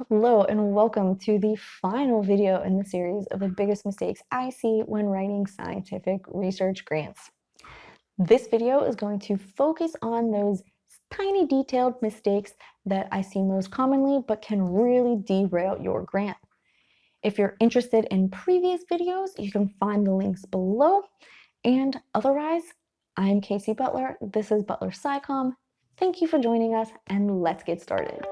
Hello and welcome to the final video in the series of the biggest mistakes I see when writing scientific research grants. This video is going to focus on those tiny detailed mistakes that I see most commonly but can really derail your grant. If you're interested in previous videos, you can find the links below. And otherwise, I'm Casey Butler. This is ButlerSciComm. Thank you for joining us and let's get started.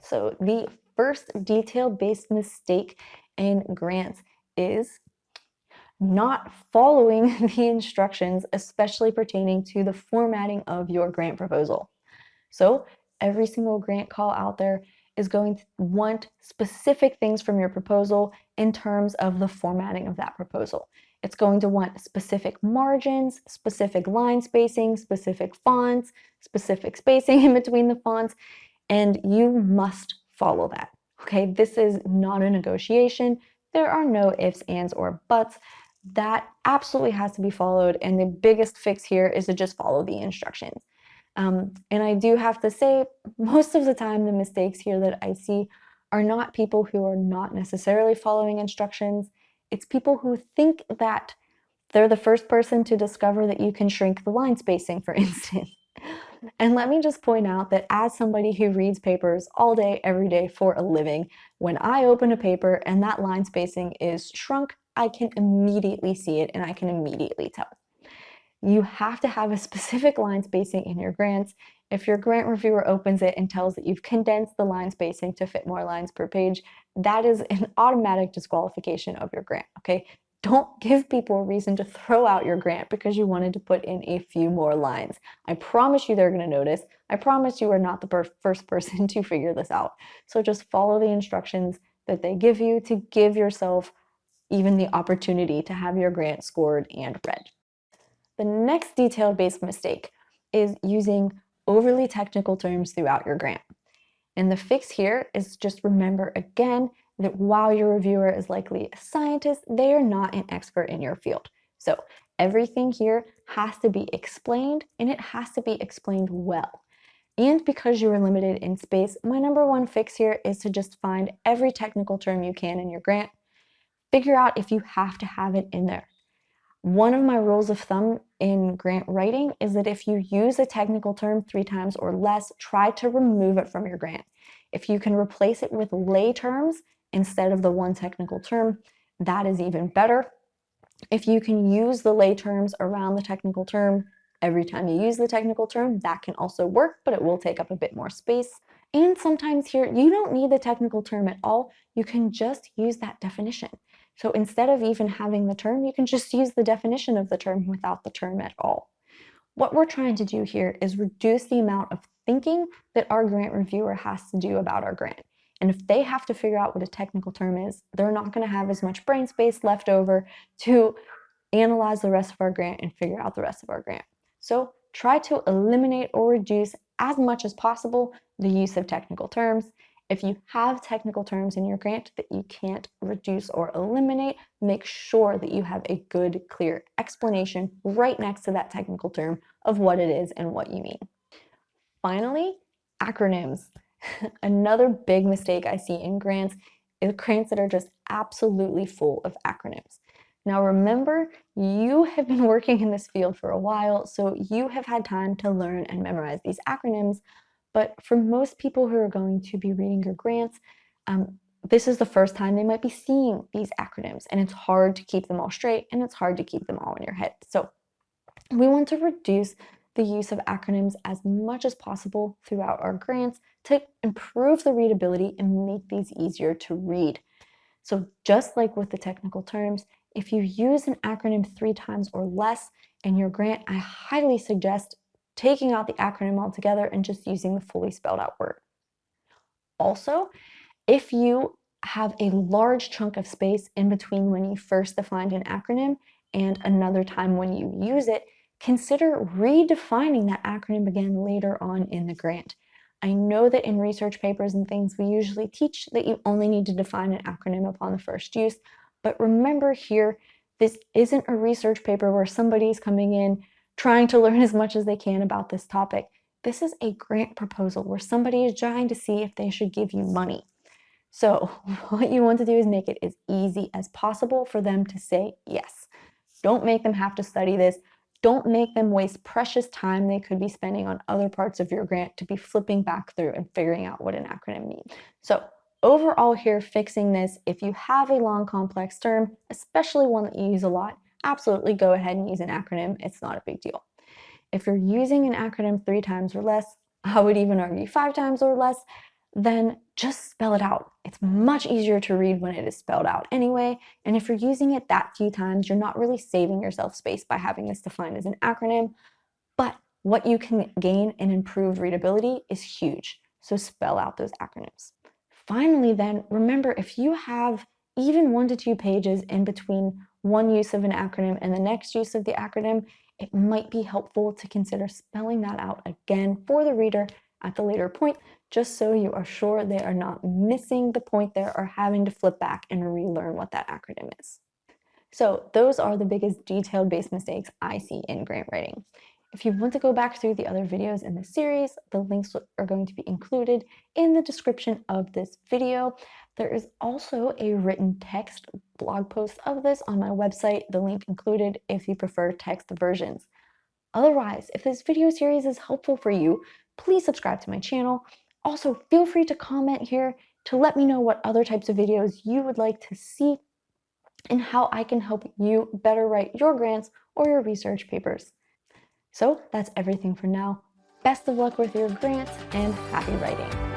So the first detail-based mistake in grants is not following the instructions, especially pertaining to the formatting of your grant proposal. So every single grant call out there is going to want specific things from your proposal in terms of the formatting of that proposal. It's going to want specific margins, specific line spacing, specific fonts, specific spacing in between the fonts, and you must follow that. Okay, this is not a negotiation. There are no ifs, ands, or buts. That absolutely has to be followed, and the biggest fix here is to just follow the instructions. And I do have to say, most of the time, the mistakes here that I see are not people who are not necessarily following instructions. It's people who think that they're the first person to discover that you can shrink the line spacing, for instance. And let me just point out that as somebody who reads papers all day, every day for a living, when I open a paper and that line spacing is shrunk, I can immediately see it and I can immediately tell. You have to have a specific line spacing in your grants. If your grant reviewer opens it and tells that you've condensed the line spacing to fit more lines per page, that is an automatic disqualification of your grant, okay? Don't give people a reason to throw out your grant because you wanted to put in a few more lines. I promise you they're going to notice. I promise you are not the first person to figure this out. So just follow the instructions that they give you to give yourself even the opportunity to have your grant scored and read. The next detail-based mistake is using overly technical terms throughout your grant. And the fix here is just remember again that while your reviewer is likely a scientist, they are not an expert in your field. So everything here has to be explained, and it has to be explained well. And because you are limited in space, my number one fix here is to just find every technical term you can in your grant. Figure out if you have to have it in there. One of my rules of thumb in grant writing is that if you use a technical term 3 times or less, try to remove it from your grant. If you can replace it with lay terms instead of the one technical term, that is even better. If you can use the lay terms around the technical term every time you use the technical term, that can also work, but it will take up a bit more space. And sometimes here, you don't need the technical term at all. You can just use that definition. So instead of even having the term, you can just use the definition of the term without the term at all. What we're trying to do here is reduce the amount of thinking that our grant reviewer has to do about our grant. And if they have to figure out what a technical term is, they're not going to have as much brain space left over to analyze the rest of our grant and figure out the rest of our grant. So try to eliminate or reduce as much as possible the use of technical terms. If you have technical terms in your grant that you can't reduce or eliminate, make sure that you have a good, clear explanation right next to that technical term of what it is and what you mean. Finally, acronyms. Another big mistake I see in grants is grants that are just absolutely full of acronyms. Now remember, you have been working in this field for a while, so you have had time to learn and memorize these acronyms. But for most people who are going to be reading your grants, this is the first time they might be seeing these acronyms, and it's hard to keep them all straight, and it's hard to keep them all in your head. So we want to reduce the use of acronyms as much as possible throughout our grants to improve the readability and make these easier to read. So just like with the technical terms, if you use an acronym 3 times or less in your grant, I highly suggest taking out the acronym altogether and just using the fully spelled out word. Also, if you have a large chunk of space in between when you first defined an acronym and another time when you use it, consider redefining that acronym again later on in the grant. I know that in research papers and things, we usually teach that you only need to define an acronym upon the first use. But remember here, this isn't a research paper where somebody's coming in trying to learn as much as they can about this topic. This is a grant proposal where somebody is trying to see if they should give you money. So what you want to do is make it as easy as possible for them to say yes. Don't make them have to study this. Don't make them waste precious time they could be spending on other parts of your grant to be flipping back through and figuring out what an acronym means. So overall here, fixing this, if you have a long complex term, especially one that you use a lot, absolutely go ahead and use an acronym. It's not a big deal. If you're using an acronym 3 times or less, I would even argue 5 times or less, then just spell it out. It's much easier to read when it is spelled out anyway, and if you're using it that few times, you're not really saving yourself space by having this defined as an acronym, but what you can gain in improved readability is huge, so spell out those acronyms. Finally then, remember if you have even 1 to 2 pages in between one use of an acronym and the next use of the acronym, it might be helpful to consider spelling that out again for the reader at the later point, just so you are sure they are not missing the point there or having to flip back and relearn what that acronym is. So those are the biggest detail-based mistakes I see in grant writing. If you want to go back through the other videos in this series, the links are going to be included in the description of this video. There is also a written text blog post of this on my website, the link included if you prefer text versions. Otherwise, if this video series is helpful for you, please subscribe to my channel. Also, feel free to comment here to let me know what other types of videos you would like to see and how I can help you better write your grants or your research papers. So that's everything for now. Best of luck with your grants and happy writing.